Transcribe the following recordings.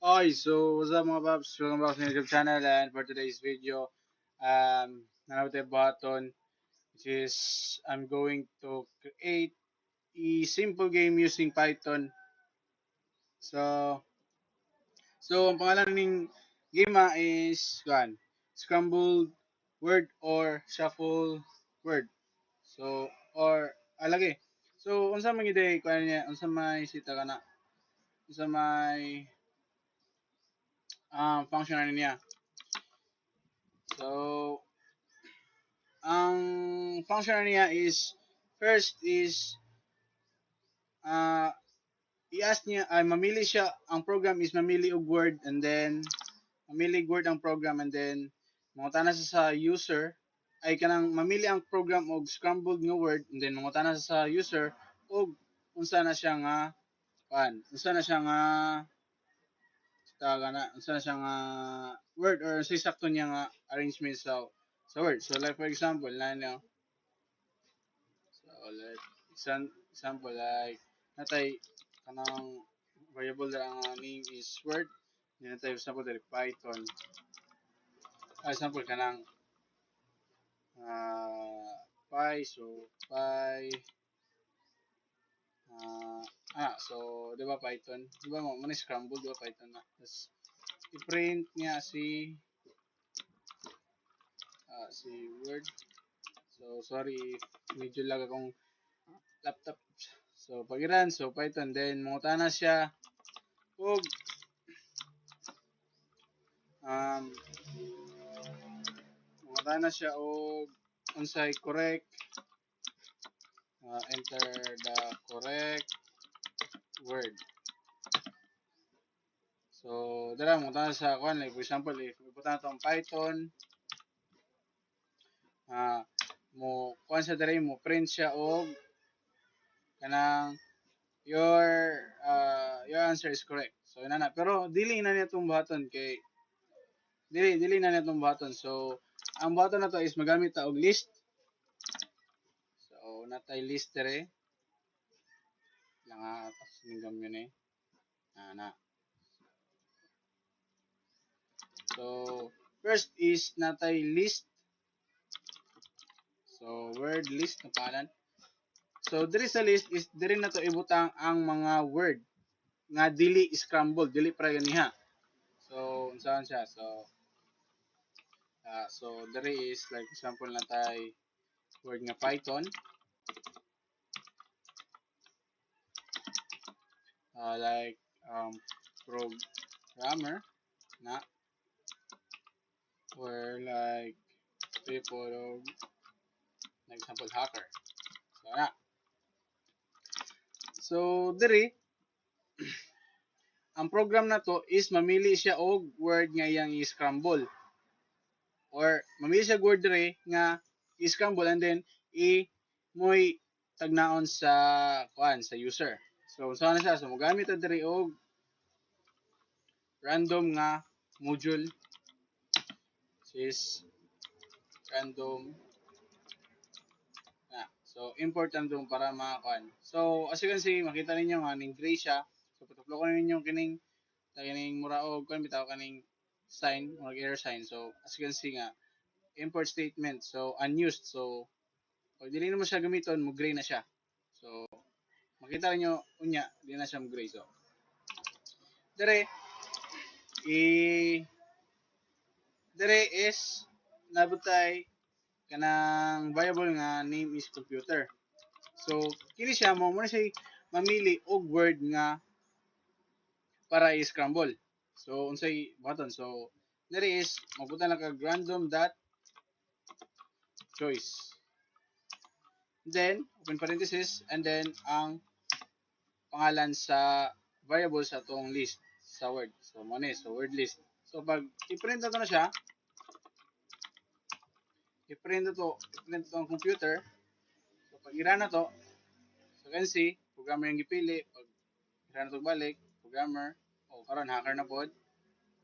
Okay, so what's up mga paps? Welcome back to my YouTube channel, and for today's video, nanote button, which is I'm going to create a simple game using Python. So, ang pangalan ng game is Scrambled Word or Shuffle Word. So, or alage. So, unsa man gid kuan niya, unsa may sita kana, unsa may function niya. So, ang function niya is first is uh, i-ask niya ay mamili siya, ang program is mamili og word, and then mamili word ang program, and then mangutana sa user ay kanang mamili ang program og scrambled nga word, and then mangutana sa user og unsa na siya nga unsa na siya nga unsa na siya nga word, or sa sakto niya nga arrangement sa word. So like for example na niya. So like example like natay kanang variable na ang name is word. Then natay example dali Python. Example kanang py, so py so di ba Python? Di ba mo man scramble, di ba Python na. Tapos i-print niya si word. So sorry, medyo lag akong laptop. So pagiran, so Python, then mangutana siya og um mangutana siya og unsay correct, enter the correct word. So dara mangutana sa kuan, like for example if ibutan nato ang Python, mo kuan sa diri mo print siya og kanang your answer is correct. So inana, pero dili na niya tong button kay dili na niya tong button. So ang button na to is magamit ta og list. So natay list dere lang tapos ningam yun na. So first is natay list. So word list na pangalan. So diri sa list is diri na to ibutang ang mga word nga dili scramble, dili para ganiha. So unsaon siya? So diri is like example natay word nga Python, like programmer na, or like people like example hacker. So na. So diri ang program na to is mamili siya og word nga iyang i-scramble, or mamili siya word diri nga i-scramble, and then mo'y tagnaon sa sa user. So saan na siya? So mogamit ta diri og random nga module, which is random na. So import random para makakuan. So as you can see, makita ninyo nga ning gray siya. So patuplokon ninyo kining mura og kun bitaw kaning sign or error sign. So as you can see nga import statement, so unused. So pag dili na mo siya gamiton, mo gray na siya. So makita niyo unya di na siya mo gray. So dire i dire is nabutay kanang variable nga name is computer. So kini siya mo na siya mamili og word nga para i-scramble. So unsay button. So dire is mabuta na kag random dot choice. Then open parenthesis, and then ang pangalan sa variable sa tong list sa word. So mo ni, so word list. So pag i-print na to na siya, i-print to ang computer. So pag ira na to, so can see programmer yung gipili, pag ira na to balik, programmer, karon hacker na pod.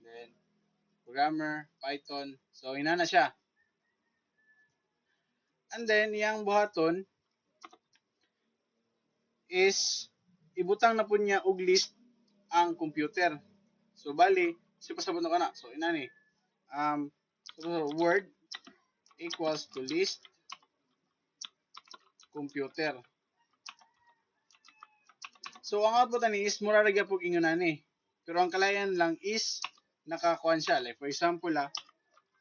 Then programmer, Python. So ina na siya. And then yang buhaton is ibutang na po niya og list ang computer. So bali, si pasabot na ka na. So inani, so word equals to list computer. So ang output ani is mura ra gyapon ingon ani. Pero ang kalayan lang is nakakuan siya. Like for example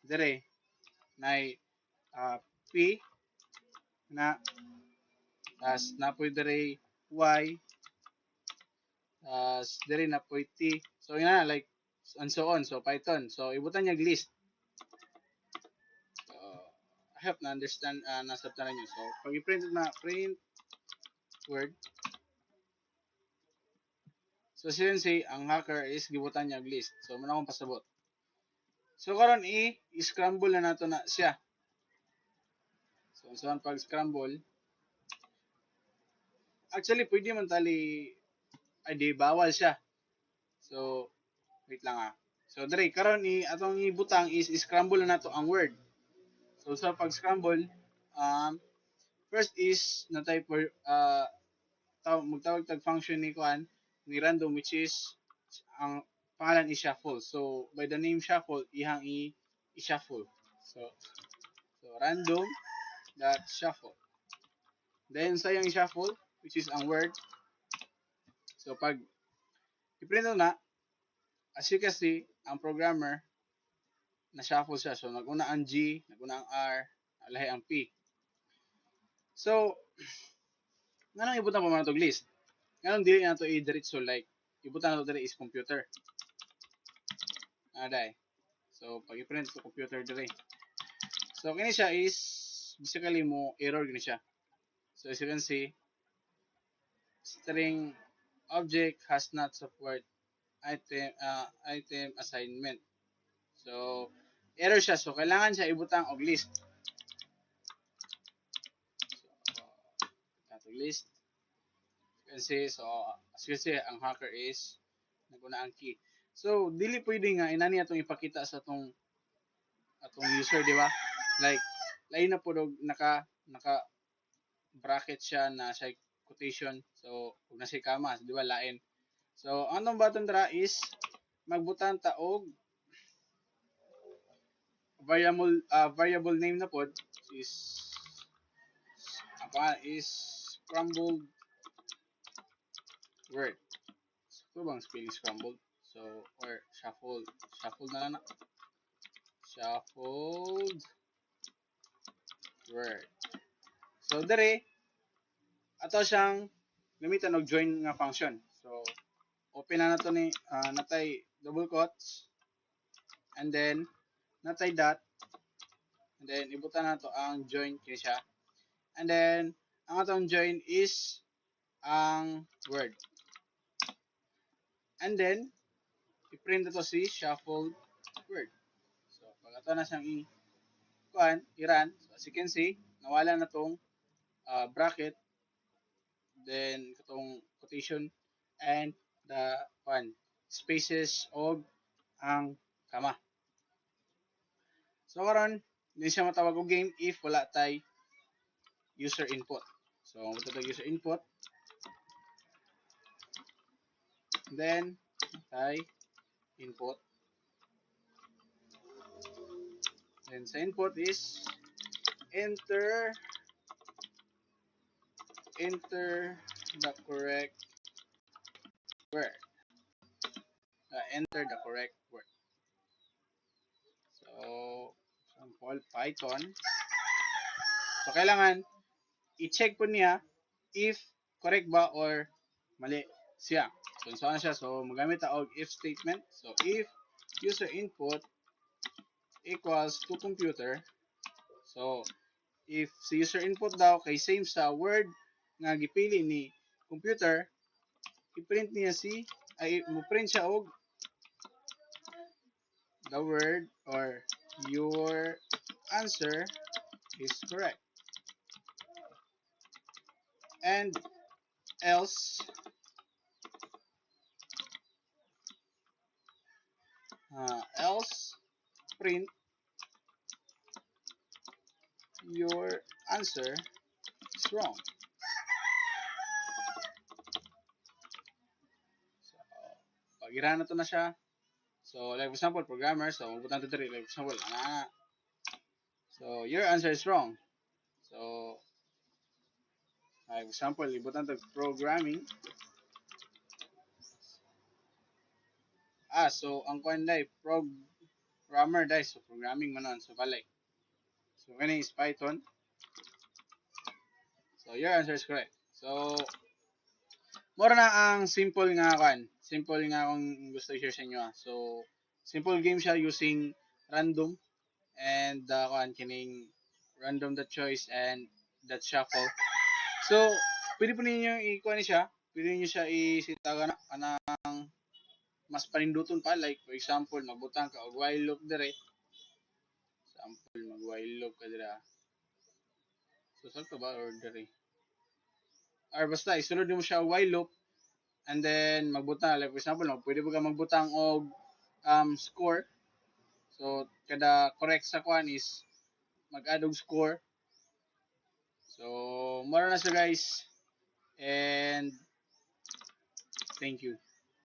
dire nay P na tas napoy dire Y tas dire napoy T. So yun like and so on. So Python. So ibutan niya list. So I hope na understand nasabtanan niyo. So pag i-print na print word. So say ang hacker is gibutan niya list. So muna akong pasabot. So karon i-scramble na nato na siya. So pag scramble, actually pwede man tali ay di bawal siya. So wait lang So dire karon atong ibutang is scramble na nato ang word. So sa pag scramble, first is na type magtawag tag function ni kuan ni random which is ang pangalan is shuffle. So by the name shuffle ihang i-shuffle. So random dot shuffle. Then sa yung shuffle which is ang word. So pag i-print na as you can see ang programmer na shuffle siya. So naguna ang G, naguna ang R, lahi ang P. So nganong ibutan pa man itong list? Nganong dili na ito i-diretso like ibutan na ito diri is computer. Aday. So pag i-print to computer diri. So kini siya is basically mo error gini siya. So as you can see string object has not support item assignment. So error siya. So kailangan siya ibutang og list. So list kasi so as you see ang hacker is naguna ang key. So dili pwede nga inani atong ipakita sa atong user, di ba? Like lain na pud naka bracket siya na sa quotation. So ug na siya kama, di ba lain. So ang atong button dra is magbutan ta og variable name na pod is is scrambled word. So bang spelling scrambled? So or shuffled na lang na. Shuffled word. So dere ato siyang gamitan og join nga function. So open na nato ni natay double quotes and then natay dot and then ibutan nato ang join kini siya. And then ang atong join is ang word. And then i-print ito si shuffled word. So pag ato na siyang i-run, so as you can see, nawala na tong bracket, then katong quotation, and the spaces og ang kama. So karon, hindi siya matawag og game if wala tay user input. So ito user input. Then tay input. Then sa input is enter the correct word. Enter the correct word. So, example, Python. So, kailangan i-check po niya if correct ba or mali siya. So, saan siya? So, magamit og if statement. So, if user input equals to computer. So, if si user input daw kay same sa word nga gipili ni computer, i-print niya mo print siya og the word or your answer is correct. And else print your answer is wrong. So, pag na to na siya, So like for example, programmer, so magbutang to diri like for example, ana. So your answer is wrong. So like for example, ibutang to programming. So ang kuan dai programmer dai so programming manon so balik. So kani is Python. So your answer is correct. So mura na ang simple nga kan. Simple nga akong gusto i-share sa inyo. So simple game siya using random and kan kining random the choice and that shuffle. So pwede po ninyo i-kuha ni siya. Pwede niyo siya isitaga na kanang mas paninduton pa like for example magbutang ka og while loop dire. Example mag while loop ka dira. So sakto ba or dire? Or basta isunod mo siya while loop and then magbutang like for example no, pwede ba ka magbutang og score. So kada correct sa kwan is mag-add og score. So mara na siya guys and thank you.